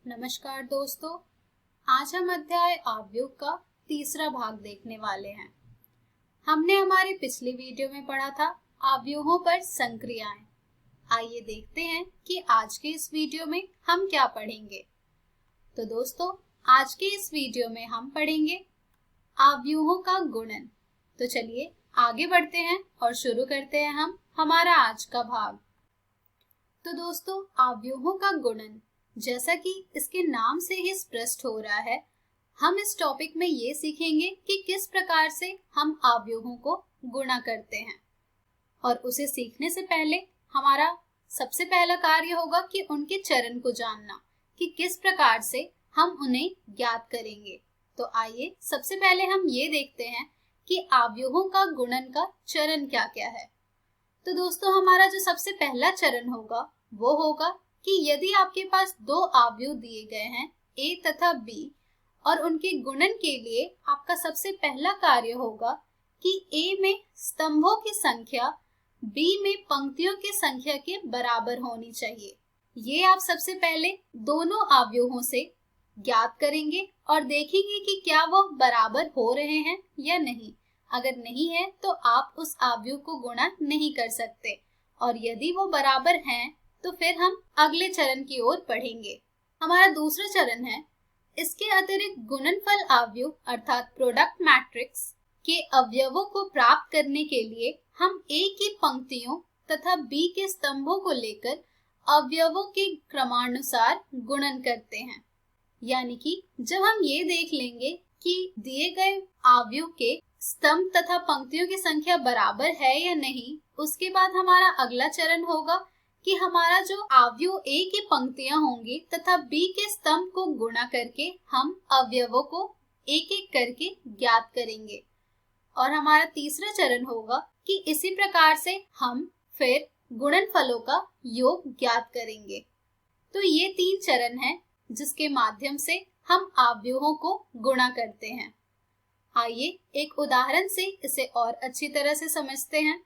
नमस्कार दोस्तों, आज हम अध्याय अवयव का तीसरा भाग देखने वाले हैं। हमने हमारी पिछली वीडियो में पढ़ा था अवयवों पर संक्रियाएं। आइए देखते हैं कि आज के इस वीडियो में हम क्या पढ़ेंगे। तो दोस्तों, आज के इस वीडियो में हम पढ़ेंगे अवयवों का गुणन। तो चलिए आगे बढ़ते हैं और शुरू करते हैं हम हमारा आज का भाग। तो दोस्तों, अवयवों का गुणन, जैसा कि इसके नाम से ही स्पष्ट हो रहा है, हम इस टॉपिक में ये सीखेंगे कि किस प्रकार से हम अवयवों को गुणा करते हैं। और उसे सीखने से पहले हमारा सबसे पहला कार्य होगा कि उनके चरण को जानना, कि किस प्रकार से हम उन्हें ज्ञात करेंगे। तो आइए सबसे पहले हम ये देखते हैं कि अवयवों का गुणन का चरण क्या क्या है। तो दोस्तों, हमारा जो सबसे पहला चरण होगा वो होगा कि यदि आपके पास दो अवयव दिए गए हैं A तथा B, और उनके गुणन के लिए आपका सबसे पहला कार्य होगा कि A में स्तंभों की संख्या B में पंक्तियों की संख्या के बराबर होनी चाहिए। ये आप सबसे पहले दोनों अवयवों से ज्ञात करेंगे और देखेंगे कि क्या वो बराबर हो रहे हैं या नहीं। अगर नहीं है तो आप उस अवयव को गुणा नहीं कर सकते, और यदि वो बराबर हैं तो फिर हम अगले चरण की ओर बढ़ेंगे। हमारा दूसरा चरण है, इसके अतिरिक्त गुणनफल अवयव अर्थात प्रोडक्ट मैट्रिक्स के अवयवों को प्राप्त करने के लिए हम A की पंक्तियों तथा B के स्तंभों को लेकर अवयवों के क्रमानुसार गुणन करते हैं। यानी कि जब हम ये देख लेंगे कि दिए गए अवयव के स्तंभ तथा पंक्तियों की संख्या बराबर है या नहीं, उसके बाद हमारा अगला चरण होगा कि हमारा जो अवयव A की पंक्तियां होंगी तथा B के स्तंभ को गुणा करके हम अवयवों को एक एक करके ज्ञात करेंगे। और हमारा तीसरा चरण होगा कि इसी प्रकार से हम फिर गुणनफलों का योग ज्ञात करेंगे। तो ये तीन चरण हैं जिसके माध्यम से हम अवयवों को गुणा करते हैं। आइए एक उदाहरण से इसे और अच्छी तरह से समझते हैं।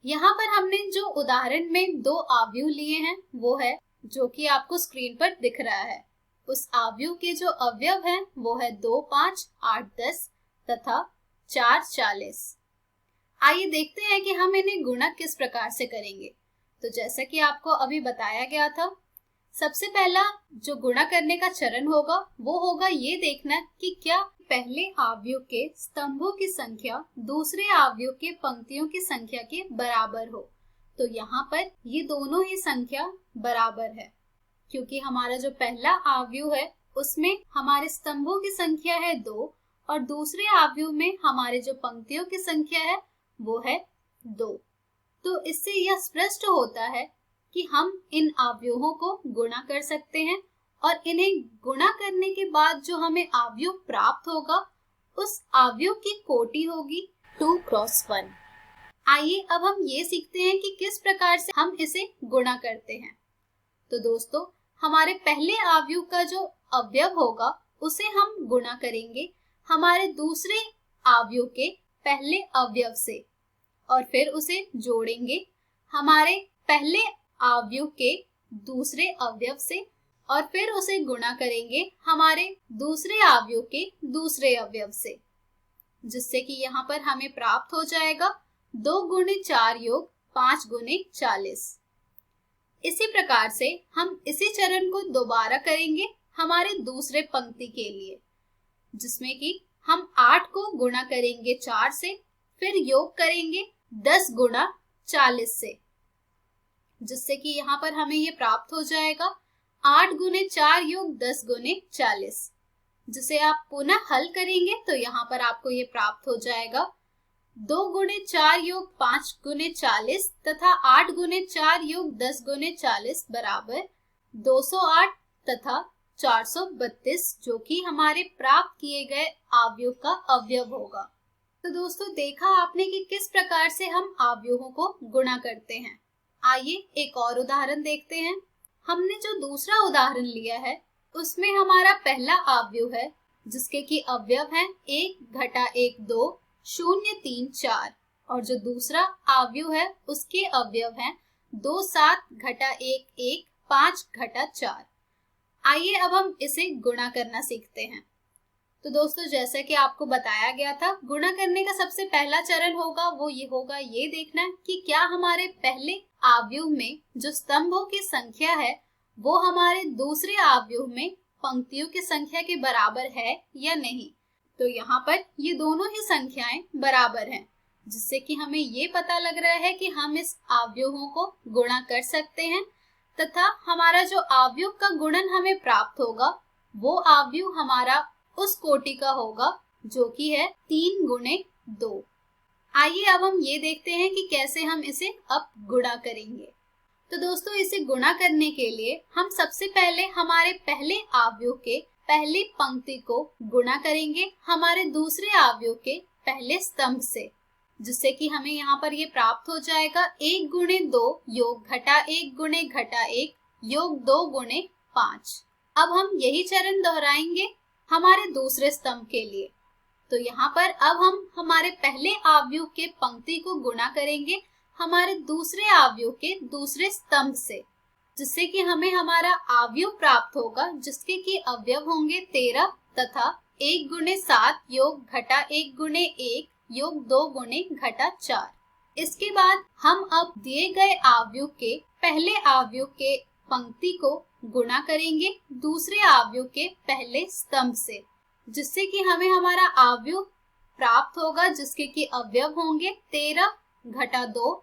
यहाँ पर हमने जो उदाहरण में दो अवयव लिए हैं वो है जो कि आपको स्क्रीन पर दिख रहा है। उस अवयव के जो अवयव हैं वो है 2, 5, 8, 10 तथा 4, 40। आइए देखते हैं कि हम इन्हें गुणा किस प्रकार से करेंगे। तो जैसा कि आपको अभी बताया गया था, सबसे पहला जो गुणा करने का चरण होगा वो होगा ये देखना कि क्या पहले अवयव के स्तंभों की संख्या दूसरे अवयव के पंक्तियों की संख्या के बराबर हो। तो यहाँ पर ये दोनों ही संख्या बराबर है, क्योंकि हमारा जो पहला अवयव है उसमें हमारे स्तंभों की संख्या है 2 और दूसरे अवयव में हमारे जो पंक्तियों की संख्या है वो है 2। तो इससे यह स्पष्ट होता है कि हम इन अवयवों को गुणा कर सकते हैं, और इन्हें गुणा करने के बाद जो हमें अवयव प्राप्त होगा उस अवयव की कोटि होगी 2 क्रॉस 1। आइए अब हम ये सीखते हैं कि किस प्रकार से हम इसे गुणा करते हैं। तो दोस्तों, हमारे पहले अवयव का जो अवयव होगा उसे हम गुणा करेंगे हमारे दूसरे अवयव के पहले अवयव से, और फिर उसे जोड़ेंगे हमारे पहले अवयव के दूसरे अवयव से, और फिर उसे गुणा करेंगे हमारे दूसरे अवयव के दूसरे अवयव से, जिससे कि यहाँ पर हमें प्राप्त हो जाएगा 2 गुणे 4 योग 5 गुणे 40। इसी प्रकार से हम इसी चरण को दोबारा करेंगे हमारे दूसरे पंक्ति के लिए, जिसमें कि हम 8 को गुणा करेंगे 4 से, फिर योग करेंगे 10 गुणा 40 से, जिससे कि यहाँ पर हमें ये प्राप्त हो जाएगा 8 गुणे 4 योग 10 गुणे 40, जिसे आप पुनः हल करेंगे तो यहाँ पर आपको ये प्राप्त हो जाएगा 2 गुणे 4 योग 5 गुणे 40 तथा 8 गुणे 4 योग 10 गुणे 40 बराबर 208 तथा 432, जो कि हमारे प्राप्त किए गए अवयव का अवयव होगा। तो दोस्तों, देखा आपने कि किस प्रकार से हम अवयवों को गुणा करते हैं। आइए एक और उदाहरण देखते हैं। हमने जो दूसरा उदाहरण लिया है उसमें हमारा पहला अवयव है जिसके कि अवयव हैं 1 घटा 1 2 0 3 4, और जो दूसरा अवयव है उसके अवयव हैं 2 7 घटा 1 1 5 घटा 4। आइए अब हम इसे गुणा करना सीखते हैं। तो दोस्तों, जैसा कि आपको बताया गया था, गुणा करने का सबसे पहला चरण होगा वो ये होगा, ये देखना कि क्या हमारे पहले आव्यूह में जो स्तंभों की संख्या है वो हमारे दूसरे आव्यूह में पंक्तियों की संख्या के बराबर है या नहीं। तो यहाँ पर ये दोनों ही संख्याएं बराबर हैं, जिससे कि हमें ये पता लग रहा है कि हम इस आव्यूहों को गुणा कर सकते हैं तथा हमारा जो आव्यूह का गुणन हमें प्राप्त होगा वो आव्यूह हमारा उस कोटि का होगा जो कि है 3 गुणे 2। आइए अब हम ये देखते हैं कि कैसे हम इसे अब गुणा करेंगे। तो दोस्तों, इसे गुणा करने के लिए हम सबसे पहले हमारे पहले आव्यूह के पहली पंक्ति को गुणा करेंगे हमारे दूसरे आव्यूह के पहले स्तंभ से, जिससे कि हमें यहाँ पर ये प्राप्त हो जाएगा 1 गुणे 2 योग घटा 1 गुणे घटा 1 योग 2 गुणे 5। अब हम यही चरण दोहराएंगे हमारे दूसरे स्तंभ के लिए। तो यहाँ पर अब हम हमारे पहले आव्यूह के पंक्ति को गुणा करेंगे हमारे दूसरे आव्यूह के दूसरे स्तंभ से, जिससे कि हमें हमारा आव्यूह प्राप्त होगा जिसके कि अवयव होंगे 13 तथा 1 गुणे 7 योग घटा 1 गुणे 1 योग 2 गुणे घटा 4। इसके बाद हम अब दिए गए आव्यूह के पहले आव्यूह के पंक्ति को गुणा करेंगे दूसरे आव्यूह के पहले स्तंभ से, जिससे कि हमें हमारा आव्यूह प्राप्त होगा जिसके कि अवयव होंगे 13 घटा 2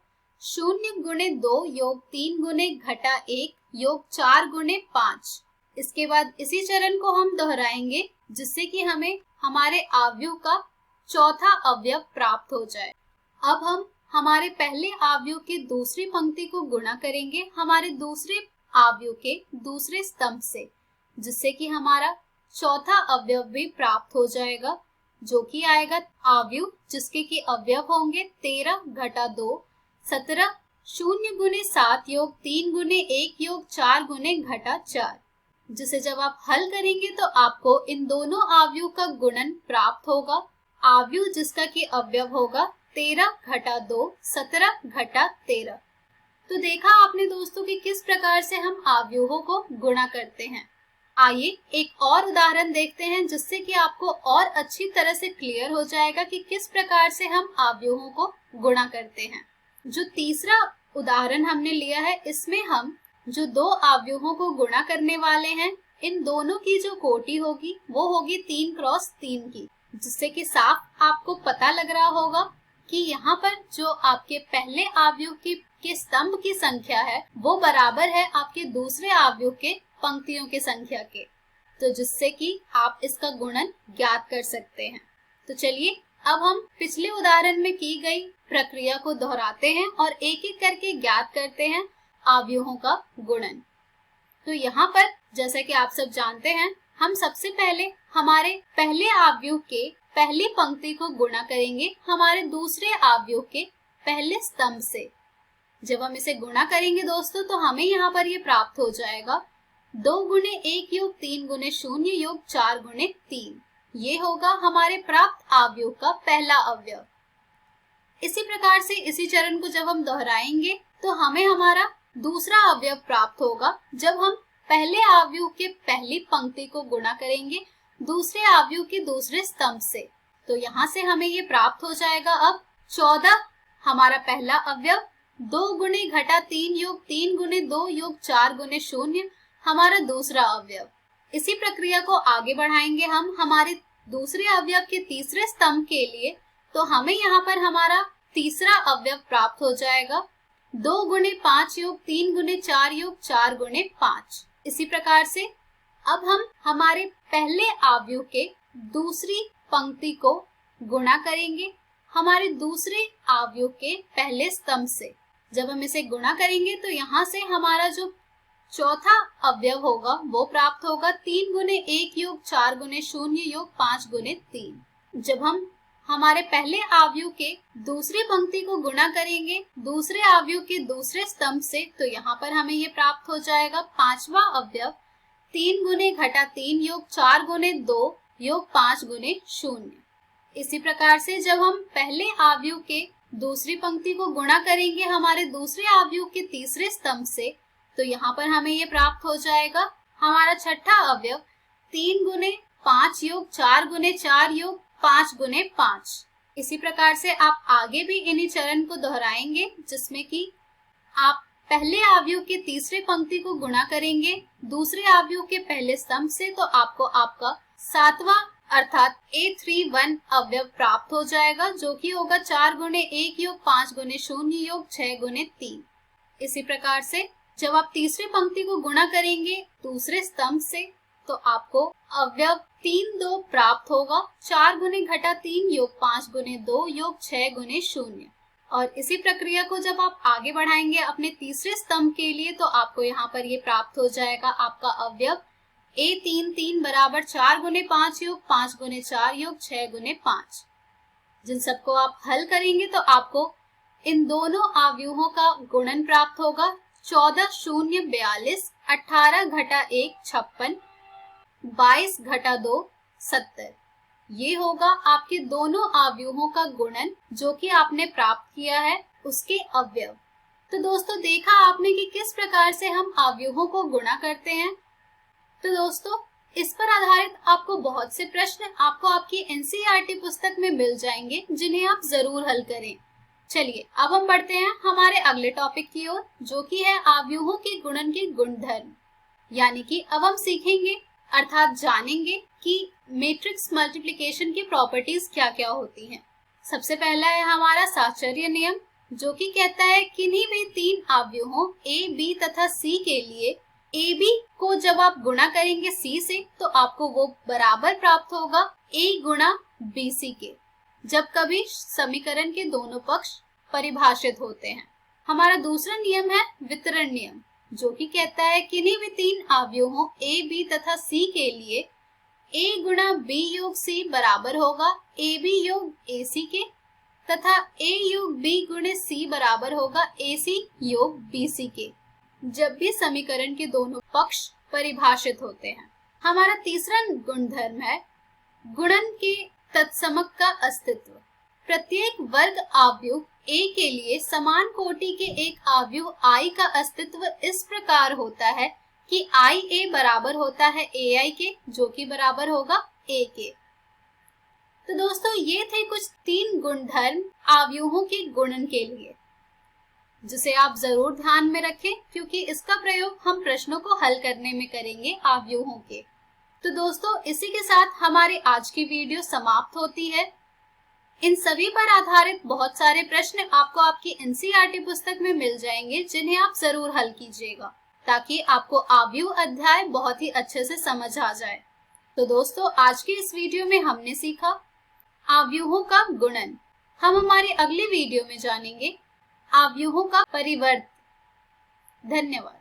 0 गुणे 2 योग 3 गुणे घटा 1 योग 4 गुणे 5। इसके बाद इसी चरण को हम दोहराएंगे जिससे कि हमें हमारे आव्यूह का चौथा अवयव प्राप्त हो जाए। अब हम हमारे पहले आव्यूह की दूसरी पंक्ति को गुणा करेंगे हमारे दूसरे आव्यूह के दूसरे स्तंभ से, जिससे कि हमारा चौथा अवयव भी प्राप्त हो जाएगा जो कि आएगा आव्यूह जिसके कि अवयव होंगे 13 घटा 2 17 0 गुणे 7 योग 3 गुणे 1 योग 4 गुणे घटा 4, जिसे जब आप हल करेंगे तो आपको इन दोनों आव्यूह का गुणन प्राप्त होगा। आव्यूह जिसका कि अवयव होगा 13 घटा 2 17 घटा 13। तो देखा आपने दोस्तों कि किस प्रकार से हम आव्यूहों को गुणा करते हैं। आइए एक और उदाहरण देखते हैं जिससे कि आपको और अच्छी तरह से क्लियर हो जाएगा कि किस प्रकार से हम आव्यूहों को गुणा करते हैं। जो तीसरा उदाहरण हमने लिया है इसमें हम जो दो आव्यूहों को गुणा करने वाले हैं, इन दोनों की जो कोटि होगी वो होगी 3 क्रॉस 3 की, जिससे कि साफ आपको पता लग रहा होगा कि यहाँ पर जो आपके पहले आव्यूह के स्तंभ की संख्या है वो बराबर है आपके दूसरे आव्यूह के पंक्तियों की संख्या के, तो जिससे कि आप इसका गुणन ज्ञात कर सकते हैं। तो चलिए अब हम पिछले उदाहरण में की गई प्रक्रिया को दोहराते हैं और एक एक करके ज्ञात करते हैं आव्यूहों का गुणन। तो यहाँ पर जैसा कि आप सब जानते हैं, हम सबसे पहले हमारे पहले आव्यूह के पहली पंक्ति को गुणा करेंगे हमारे दूसरे आव्यूह के पहले स्तंभ से। जब हम इसे गुणा करेंगे दोस्तों तो हमें यहाँ पर ये प्राप्त हो जाएगा 2 गुणे 1 योग 3 गुणे 0 योग 4 गुणे 3। ये होगा हमारे प्राप्त आव्यूह का पहला अवयव। इसी प्रकार से इसी चरण को जब हम दोहराएंगे तो हमें हमारा दूसरा अवयव प्राप्त होगा जब हम पहले आव्यूह के पहली पंक्ति को गुणा करेंगे दूसरे आव्यूह के दूसरे स्तंभ से। तो यहाँ से हमें ये प्राप्त हो जाएगा अब 14 हमारा पहला अवयव, 2 गुणे घटा 3 योग 3 गुणे 2 योग 4 गुणे 0 हमारा दूसरा अवयव। इसी प्रक्रिया को आगे बढ़ाएंगे हम हमारे दूसरे अवयव के तीसरे स्तंभ के लिए, तो हमें यहाँ पर हमारा तीसरा अवयव प्राप्त हो जाएगा 2 गुणे 5 योग 3 गुणे 4 योग 4 गुणे 5। इसी प्रकार से अब हम हमारे पहले आव्यूह के दूसरी पंक्ति को गुणा करेंगे हमारे दूसरे आव्यूह के पहले स्तंभ से। जब हम इसे गुणा करेंगे तो यहाँ से हमारा जो चौथा अवयव होगा वो प्राप्त होगा 3 गुणे 1 योग 4 गुणे 0 योग 5 गुणे 3। जब हम हमारे पहले आव्यूह के दूसरी पंक्ति को गुणा करेंगे दूसरे आव्यूह के दूसरे स्तंभ से, तो यहाँ पर हमें ये प्राप्त हो जाएगा पांचवा अवयव 3 गुणे घटा 3 योग 4 गुणे 2 योग 5 गुणे 0। इसी प्रकार से जब हम पहले आव्यूह के दूसरी पंक्ति को गुणा करेंगे हमारे दूसरे आव्यूह के तीसरे स्तंभ से, तो यहाँ पर हमें ये प्राप्त हो जाएगा हमारा छठा अवयव 3 गुने 5 योग 4 गुने 4 योग 5 गुने 5। इसी प्रकार से आप आगे भी इन्हीं चरण को दोहराएंगे, जिसमें कि आप पहले अवयव के तीसरे पंक्ति को गुणा करेंगे दूसरे अवयव के पहले स्तंभ से, तो आपको आपका सातवां अर्थात A31 अवयव प्राप्त हो जाएगा, जो कि होगा 4 गुने 1 योग 5 गुने 0 योग 6 गुने 3। इसी प्रकार से जब आप तीसरे पंक्ति को गुणा करेंगे दूसरे स्तंभ से, तो आपको अवयव 3-2 प्राप्त होगा, 4 गुने घटा 3 योग 5 गुने 2 योग 6 गुने 0। और इसी प्रक्रिया को जब आप आगे बढ़ाएंगे अपने तीसरे स्तंभ के लिए, तो आपको यहाँ पर ये प्राप्त हो जाएगा आपका अवयव A33 बराबर 4 गुने 5 योग 5 गुने 4 योग 6 गुने 5। जिन सबको आप हल करेंगे तो आपको इन दोनों अवयवों का गुणन प्राप्त होगा। 14 शून्य 42, 18 घटा 1 56, 22 घटा 2 70। ये होगा आपके दोनों अवयवों का गुणन जो कि आपने प्राप्त किया है उसके अवयव। तो दोस्तों देखा आपने कि किस प्रकार से हम अवयवों को गुणा करते हैं। तो दोस्तों इस पर आधारित आपको बहुत से प्रश्न आपको आपकी एनसीईआरटी पुस्तक में मिल जाएंगे, जिन्हें आप जरूर हल करें। चलिए अब हम बढ़ते हैं हमारे अगले टॉपिक की ओर, जो कि है अवयवों के गुणन के गुणधर्म। यानी कि अब हम सीखेंगे अर्थात जानेंगे कि मैट्रिक्स मल्टीप्लिकेशन की प्रॉपर्टीज क्या क्या होती हैं। सबसे पहला है हमारा साहचर्य नियम, जो कि कहता है किन्हीं भी 3 अवयवों A, B तथा C के लिए AB को जब आप गुणा करेंगे C से, तो आपको वो बराबर प्राप्त होगा A गुणा BC के, जब कभी समीकरण के दोनों पक्ष परिभाषित होते हैं। हमारा दूसरा नियम है वितरण नियम, जो कि कहता है किन्हीं भी 3 अवयवों A, B तथा C के लिए A गुणा B योग C बराबर होगा AB योग AC के, तथा A योग B गुणे C बराबर होगा AC योग BC के, जब भी समीकरण के दोनों पक्ष परिभाषित होते हैं। हमारा तीसरा गुणधर्म है गुणन के तत्समक का अस्तित्व। प्रत्येक वर्ग अवयव A के लिए समान कोटि के एक अवयव I का अस्तित्व इस प्रकार होता है कि IA बराबर होता है AI के, जो कि बराबर होगा A के। तो दोस्तों ये थे कुछ 3 गुणधर्म अवयवों के गुणन के लिए, जिसे आप जरूर ध्यान में रखें, क्योंकि इसका प्रयोग हम प्रश्नों को हल करने में करेंगे अवयवों के। तो दोस्तों इसी के साथ हमारी आज की वीडियो समाप्त होती है। इन सभी पर आधारित बहुत सारे प्रश्न आपको आपकी एनसीईआरटी पुस्तक में मिल जाएंगे, जिन्हें आप जरूर हल कीजिएगा, ताकि आपको अवयव अध्याय बहुत ही अच्छे से समझ आ जाए। तो दोस्तों आज की इस वीडियो में हमने सीखा अवयवों का गुणन। हम हमारी अगली वीडियो में जानेंगे अवयवों का परिवर्त। धन्यवाद।